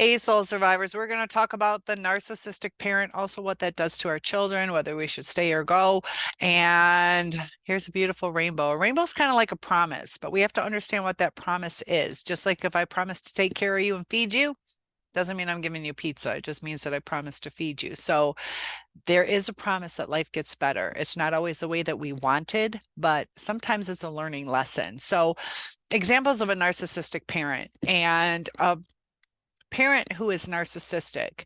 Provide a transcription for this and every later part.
Hey, soul survivors, we're going to talk about the narcissistic parent, also what that does to our children, whether we should stay or go. And here's a beautiful rainbow. A rainbow is kind of like a promise, but we have to understand what that promise is. Just like if I promise to take care of you and feed you, doesn't mean I'm giving you pizza. It just means that I promise to feed you. So there is a promise that life gets better. It's not always the way that we wanted, but sometimes it's a learning lesson. So examples of a narcissistic parent and a parent who is narcissistic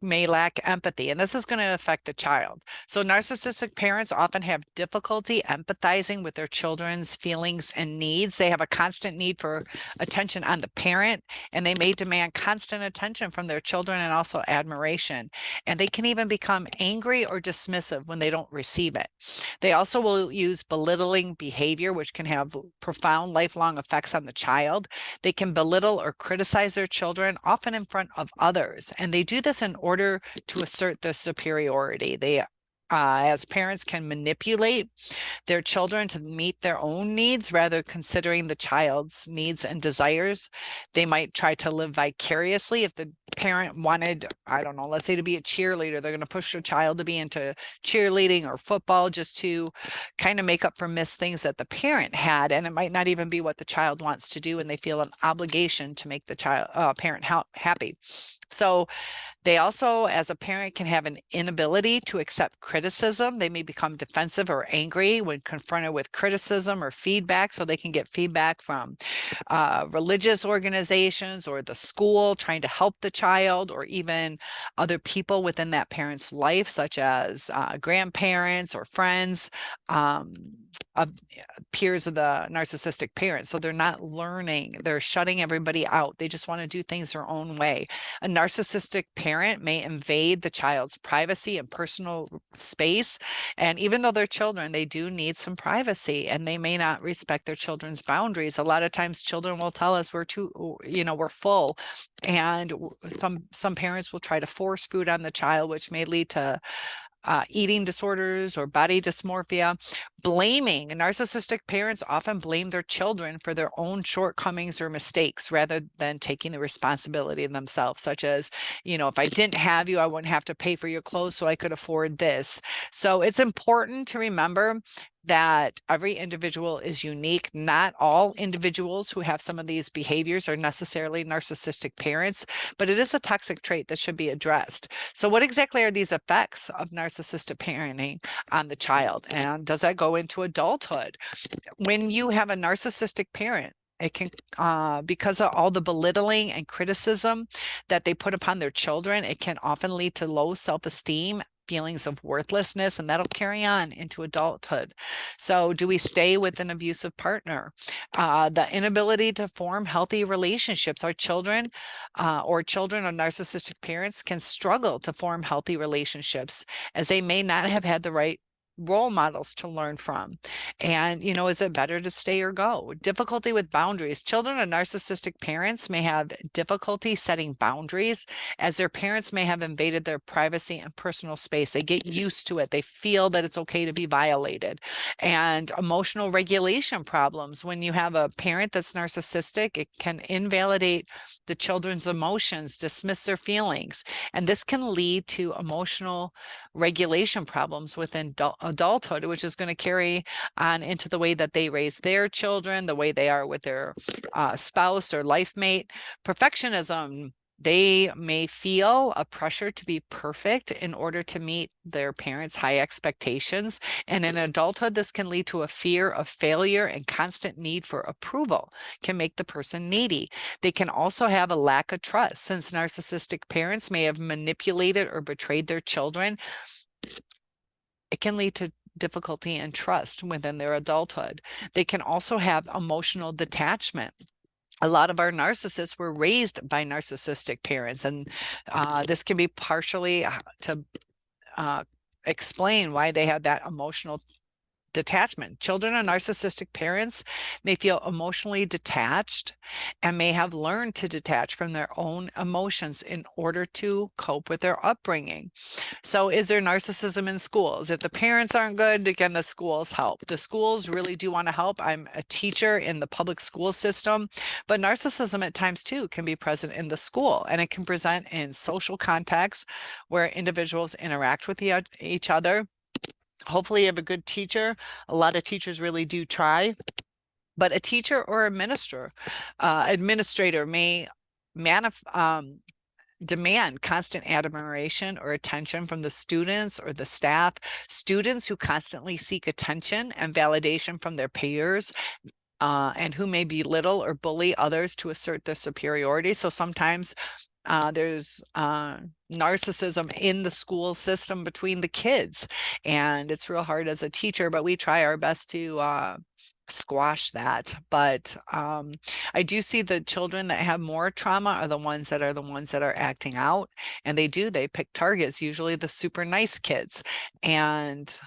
may lack empathy, and this is going to affect the child. So, narcissistic parents often have difficulty empathizing with their children's feelings and needs. They have a constant need for attention on the parent, and they may demand constant attention from their children and also admiration. And they can even become angry or dismissive when they don't receive it. They also will use belittling behavior, which can have profound lifelong effects on the child. They can belittle or criticize their children, often in front of others. And they do this in order to assert their superiority. They as parents can manipulate their children to meet their own needs rather considering the child's needs and desires. They might try to live vicariously. If the parent wanted, I don't know, let's say to be a cheerleader, they're going to push their child to be into cheerleading or football just to kind of make up for missed things that the parent had. And it might not even be what the child wants to do, and they feel an obligation to make the child parent happy. So they also, as a parent, can have an inability to accept criticism. They may become defensive or angry when confronted with criticism or feedback. So they can get feedback from religious organizations or the school trying to help the child, or even other people within that parent's life, such as grandparents or friends. Peers of the narcissistic parent. So they're not learning, they're shutting everybody out. They just want to do things their own way. A narcissistic parent may invade the child's privacy and personal space. And even though they're children, they do need some privacy, and they may not respect their children's boundaries. A lot of times children will tell us we're too, we're full. And some parents will try to force food on the child, which may lead to eating disorders or body dysmorphia. Blaming. Narcissistic parents often blame their children for their own shortcomings or mistakes rather than taking the responsibility themselves, such as, if I didn't have you, I wouldn't have to pay for your clothes, so I could afford this. So it's important to remember that every individual is unique. Not all individuals who have some of these behaviors are necessarily narcissistic parents, but it is a toxic trait that should be addressed. So what exactly are these effects of narcissistic parenting on the child? And does that go into adulthood? When you have a narcissistic parent, it can, because of all the belittling and criticism that they put upon their children, it can often lead to low self-esteem, feelings of worthlessness, and that'll carry on into adulthood. So do we stay with an abusive partner? The inability to form healthy relationships. Our children or children of narcissistic parents can struggle to form healthy relationships, as they may not have had the right role models to learn from. And, is it better to stay or go? Difficulty with boundaries. Children of narcissistic parents may have difficulty setting boundaries, as their parents may have invaded their privacy and personal space. They get used to it. They feel that it's okay to be violated. And emotional regulation problems. When you have a parent that's narcissistic, it can invalidate the children's emotions, dismiss their feelings. And this can lead to emotional regulation problems within adulthood, which is going to carry on into the way that they raise their children, the way they are with their spouse or life mate. Perfectionism. They may feel a pressure to be perfect in order to meet their parents' high expectations. And in adulthood, this can lead to a fear of failure, and constant need for approval can make the person needy. They can also have a lack of trust, since narcissistic parents may have manipulated or betrayed their children. It can lead to difficulty in trust within their adulthood. They can also have emotional detachment. A lot of our narcissists were raised by narcissistic parents, and this can be partially to explain why they have that emotional detachment. Children of narcissistic parents may feel emotionally detached and may have learned to detach from their own emotions in order to cope with their upbringing. So is there narcissism in schools? If the parents aren't good, again, the schools help. The schools really do want to help. I'm a teacher in the public school system, but narcissism at times too can be present in the school, and it can present in social contexts where individuals interact with each other. Hopefully you have a good teacher. A lot of teachers really do try, but a teacher or administrator may demand constant admiration or attention from the students or the staff. Students who constantly seek attention and validation from their peers, and who may belittle or bully others to assert their superiority. So sometimes there's narcissism in the school system between the kids, and it's real hard as a teacher, but we try our best to squash that. But I do see the children that have more trauma are the ones that are acting out, and they pick targets, usually the super nice kids. And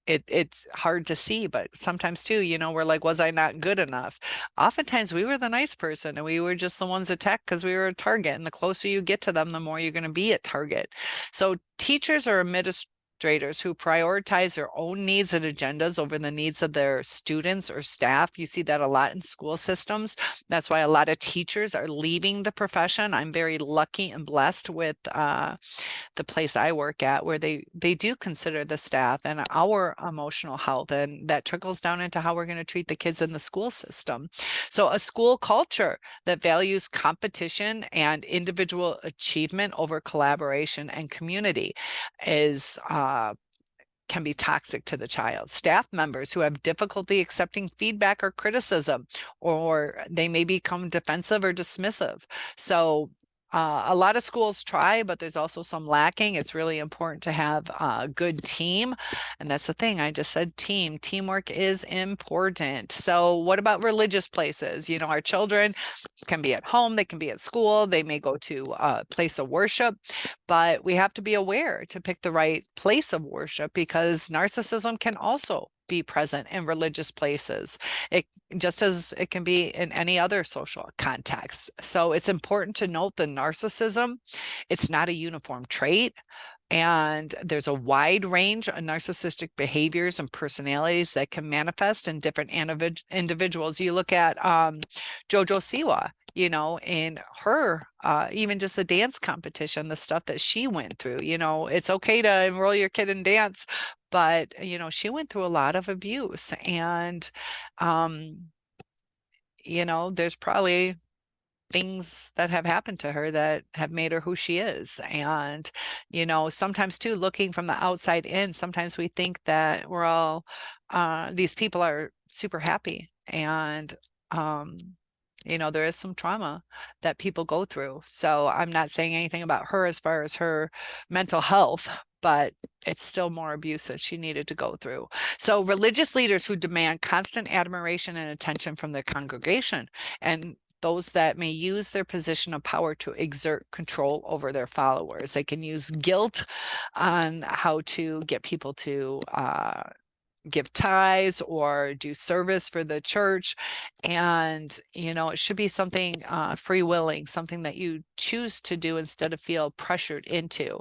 it's hard to see, but sometimes too, we're like, was I not good enough? Oftentimes we were the nice person and we were just the ones attacked because we were a target. And the closer you get to them, the more you're going to be at target. So teachers or administrators who prioritize their own needs and agendas over the needs of their students or staff. You see that a lot in school systems. That's why a lot of teachers are leaving the profession. I'm very lucky and blessed with the place I work at, where they do consider the staff and our emotional health, and that trickles down into how we're going to treat the kids in the school system. So a school culture that values competition and individual achievement over collaboration and community is can be toxic to the child. Staff members who have difficulty accepting feedback or criticism, or they may become defensive or dismissive. So a lot of schools try, but there's also some lacking. It's really important to have a good team. And that's the thing. I just said team. Teamwork is important. So what about religious places? Our children can be at home, they can be at school, they may go to a place of worship, but we have to be aware to pick the right place of worship, because narcissism can also be present in religious places, just as it can be in any other social context. So it's important to note the narcissism, it's not a uniform trait. And there's a wide range of narcissistic behaviors and personalities that can manifest in different individuals. You look at Jojo Siwa, in her, even just the dance competition, the stuff that she went through. It's okay to enroll your kid in dance, but, she went through a lot of abuse. And, there's probably things that have happened to her that have made her who she is. And, sometimes too, looking from the outside in, sometimes we think that we're all, these people are super happy. And, there is some trauma that people go through. So I'm not saying anything about her as far as her mental health, but it's still more abuse that she needed to go through. So religious leaders who demand constant admiration and attention from their congregation, and those that may use their position of power to exert control over their followers. They can use guilt on how to get people to give tithes or do service for the church. And, it should be something free willing, something that you choose to do instead of feel pressured into.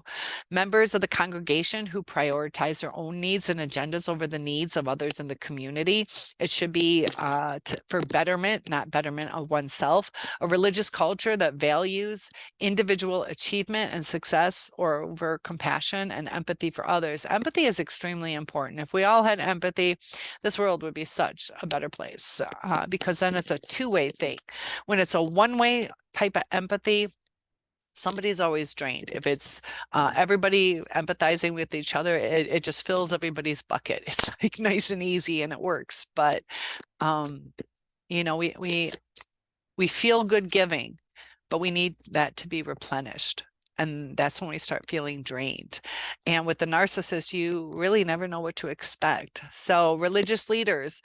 Members of the congregation who prioritize their own needs and agendas over the needs of others in the community. It should be for betterment, not betterment of oneself. A religious culture that values individual achievement and success over compassion and empathy for others. Empathy is extremely important. If we all had empathy, this world would be such a better place, because then it's a two-way thing. When it's a one-way type of empathy, somebody's always drained. If it's everybody empathizing with each other, it just fills everybody's bucket. It's like nice and easy and it works. But we feel good giving, but we need that to be replenished. And that's when we start feeling drained. And with the narcissist, you really never know what to expect. So religious leaders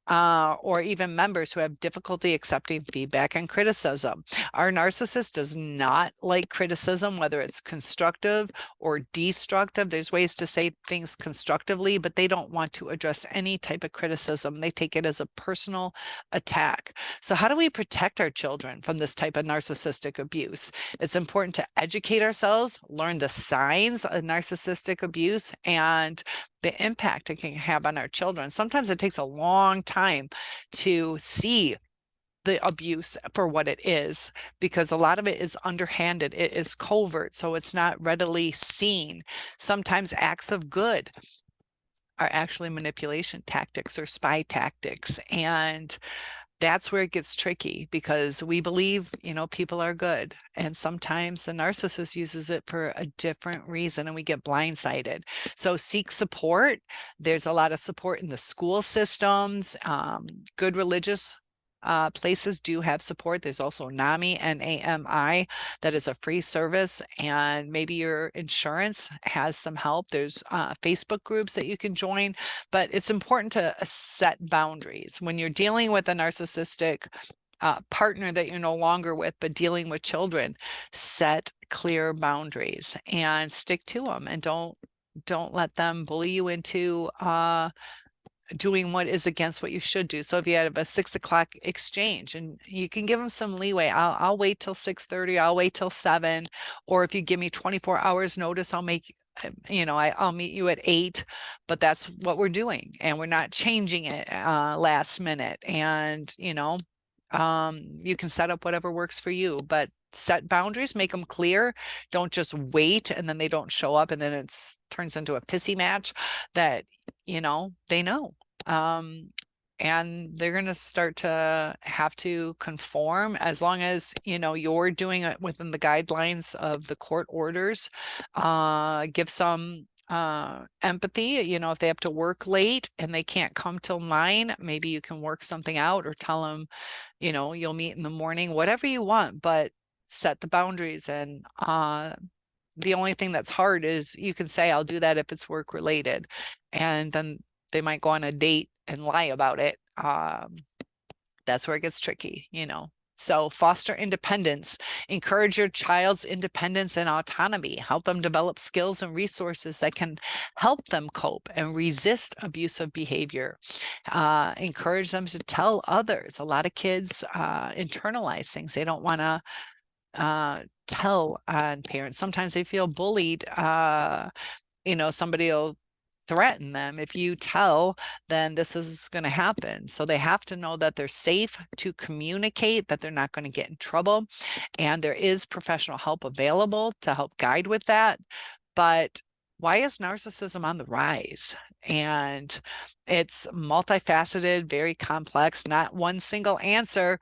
or even members who have difficulty accepting feedback and criticism. Our narcissist does not like criticism, whether it's constructive or destructive. There's ways to say things constructively, but they don't want to address any type of criticism. They take it as a personal attack. So how do we protect our children from this type of narcissistic abuse? It's important to educate ourselves, learn the signs of narcissistic abuse, and the impact it can have on our children. Sometimes it takes a long time to see the abuse for what it is, because a lot of it is underhanded, it is covert, so it's not readily seen. Sometimes acts of good are actually manipulation tactics or spy tactics, and that's where it gets tricky, because we believe, people are good. And sometimes the narcissist uses it for a different reason and we get blindsided. So seek support. There's a lot of support in the school systems. Good religious places do have support. There's also NAMI, N-A-M-I, that is a free service, and maybe your insurance has some help. There's Facebook groups that you can join, but it's important to set boundaries when you're dealing with a narcissistic partner that you're no longer with, but dealing with children. Set clear boundaries and stick to them, and don't let them bully you into doing what is against what you should do. So if you have a 6 o'clock exchange, and you can give them some leeway, I'll wait till 6:30, I'll wait till 7, or if you give me 24 hours notice, I'll make, I'll meet you at 8, but that's what we're doing, and we're not changing it last minute. And you can set up whatever works for you, but set boundaries, make them clear. Don't just wait and then they don't show up and then it turns into a pissy match that they know. And they're going to start to have to conform, as long as you're doing it within the guidelines of the court orders. Give some empathy. If they have to work late and they can't come till 9, maybe you can work something out, or tell them you'll meet in the morning, whatever you want, but set the boundaries. And the only thing that's hard is you can say, I'll do that if it's work related, and then they might go on a date and lie about it. That's where it gets tricky. So foster independence. Encourage your child's independence and autonomy. Help them develop skills and resources that can help them cope and resist abusive behavior. Encourage them to tell others. A lot of kids internalize things. They don't want to tell on parents. Sometimes they feel bullied. Somebody will threaten them. If you tell, then this is going to happen. So they have to know that they're safe to communicate, that they're not going to get in trouble. And there is professional help available to help guide with that. But why is narcissism on the rise? And it's multifaceted, very complex, not one single answer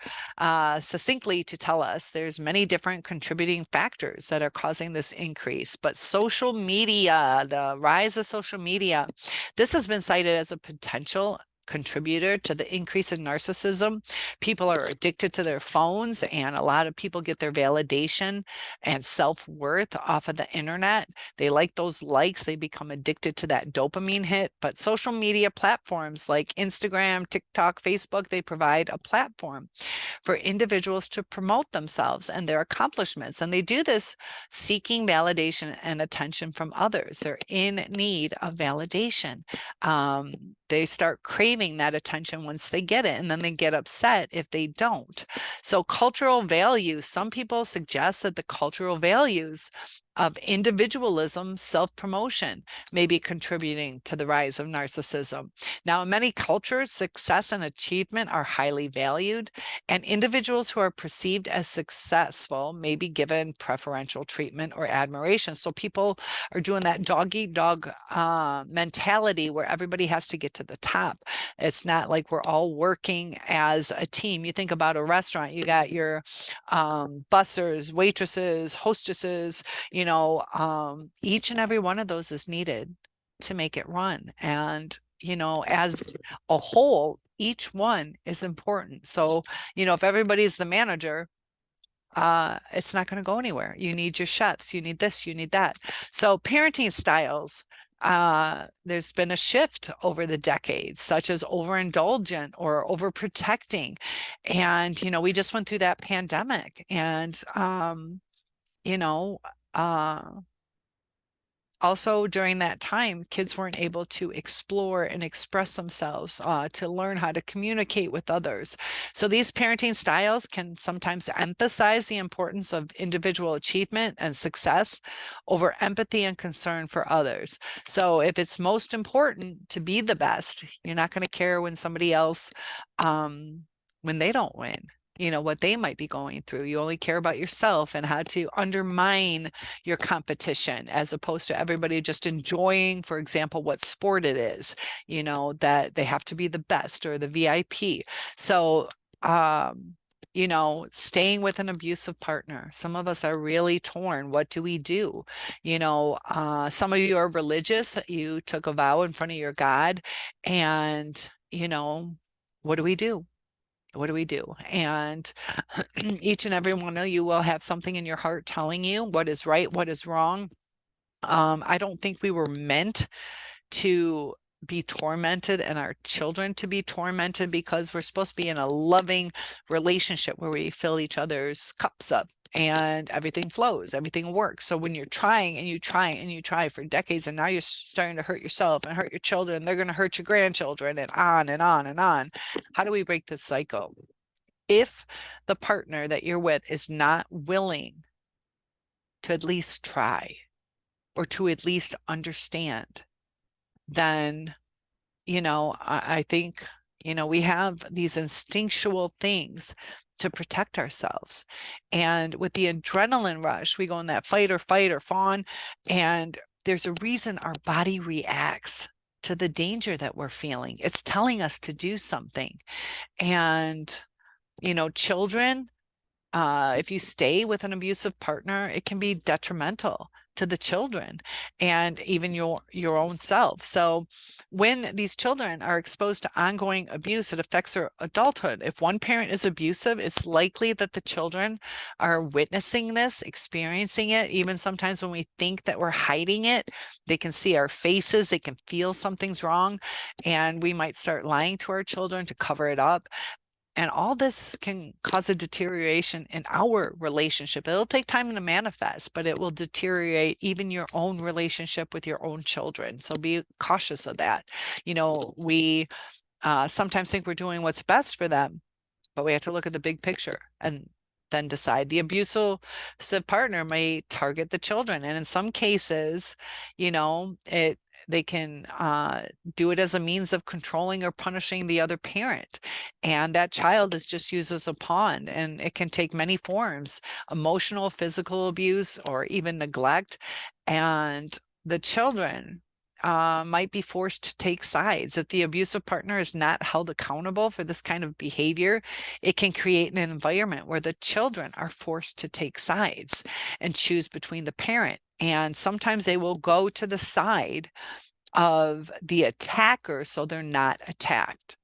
succinctly to tell us. There's many different contributing factors that are causing this increase. But social media, the rise of social media, this has been cited as a potential contributor to the increase in narcissism. People are addicted to their phones, and a lot of people get their validation and self-worth off of the internet. They like those likes, they become addicted to that dopamine hit. But social media platforms like Instagram, TikTok, Facebook, they provide a platform for individuals to promote themselves and their accomplishments. And they do this seeking validation and attention from others. They're in need of validation. They start craving that attention once they get it, and then they get upset if they don't. So cultural values, some people suggest that the cultural values of individualism, self-promotion may be contributing to the rise of narcissism. Now, in many cultures, success and achievement are highly valued, and individuals who are perceived as successful may be given preferential treatment or admiration. So people are doing that dog-eat-dog mentality where everybody has to get to the top. It's not like we're all working as a team. You think about a restaurant, you got your bussers, waitresses, hostesses, each and every one of those is needed to make it run. And, as a whole, each one is important. So, if everybody's the manager, it's not going to go anywhere. You need your chefs, you need this, you need that. So parenting styles, There's been a shift over the decades, such as overindulgent or overprotecting. And, we just went through that pandemic, and, you know, uh, also during that time, kids weren't able to explore and express themselves, to learn how to communicate with others. So these parenting styles can sometimes emphasize the importance of individual achievement and success over empathy and concern for others. So if it's most important to be the best, you're not going to care when somebody else, when they don't win, what they might be going through. You only care about yourself and how to undermine your competition, as opposed to everybody just enjoying, for example, what sport it is, that they have to be the best or the VIP. So, staying with an abusive partner. Some of us are really torn. What do we do? Some of you are religious. You took a vow in front of your God, and, what do we do? What do we do? And each and every one of you will have something in your heart telling you what is right, what is wrong. I don't think we were meant to be tormented and our children to be tormented, because we're supposed to be in a loving relationship where we fill each other's cups up and everything flows, everything works. So when you're trying and you try and you try for decades, and now you're starting to hurt yourself and hurt your children, they're going to hurt your grandchildren, and on and on and on. How do we break this cycle? If the partner that you're with is not willing to at least try, or to at least understand, then, I think, we have these instinctual things to protect ourselves. And with the adrenaline rush, we go in that fight or fawn. And there's a reason our body reacts to the danger that we're feeling. It's telling us to do something. And, children, if you stay with an abusive partner, it can be detrimental to the children and even your own self. So when these children are exposed to ongoing abuse, it affects their adulthood. If one parent is abusive, it's likely that the children are witnessing this, experiencing it. Even sometimes when we think that we're hiding it, they can see our faces, they can feel something's wrong, and we might start lying to our children to cover it up. And all this can cause a deterioration in our relationship. It'll take time to manifest, but it will deteriorate even your own relationship with your own children. So be cautious of that. We sometimes think we're doing what's best for them, but we have to look at the big picture and then decide. The abusive partner may target the children. And in some cases, they can do it as a means of controlling or punishing the other parent. And that child is just used as a pawn, and it can take many forms: emotional, physical abuse, or even neglect. And the children might be forced to take sides. If the abusive partner is not held accountable for this kind of behavior, it can create an environment where the children are forced to take sides and choose between the parent. And sometimes they will go to the side of the attacker so they're not attacked.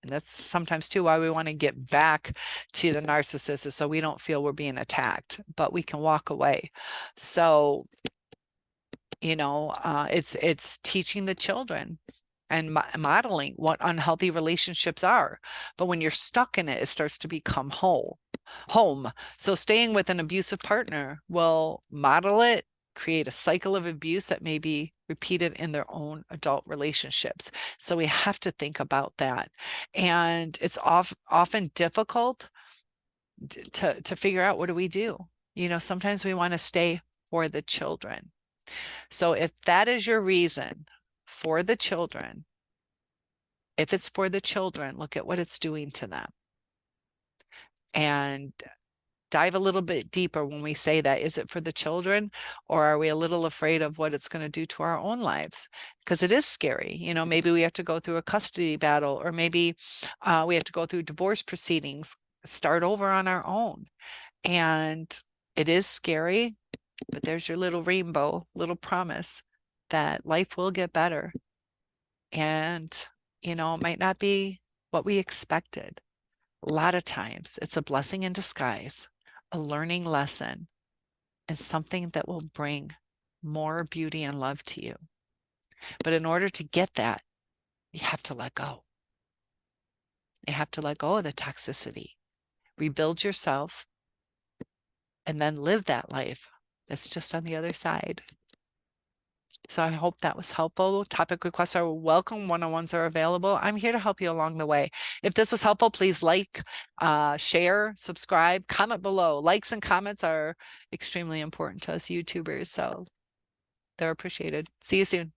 And that's sometimes too why we want to get back to the narcissist, is so we don't feel we're being attacked, but we can walk away. So, it's teaching the children and modeling what unhealthy relationships are. But when you're stuck in it, it starts to become home. So staying with an abusive partner will model it, create a cycle of abuse that may be repeated in their own adult relationships. So we have to think about that. And it's often difficult to figure out, what do we do? Sometimes we want to stay for the children. So if that is your reason for the children, if it's for the children, look at what it's doing to them. And dive a little bit deeper when we say that. Is it for the children, or are we a little afraid of what it's going to do to our own lives? Because it is scary. Maybe we have to go through a custody battle, or maybe we have to go through divorce proceedings, start over on our own. And it is scary, but there's your little rainbow, little promise that life will get better. And, it might not be what we expected. A lot of times it's a blessing in disguise, a learning lesson, and something that will bring more beauty and love to you. But in order to get that, you have to let go. You have to let go of the toxicity, rebuild yourself, and then live that life that's just on the other side. So I hope that was helpful. Topic requests are welcome. One-on-ones are available. I'm here to help you along the way. If this was helpful, please like, share, subscribe, comment below. Likes and comments are extremely important to us YouTubers, so they're appreciated. See you soon.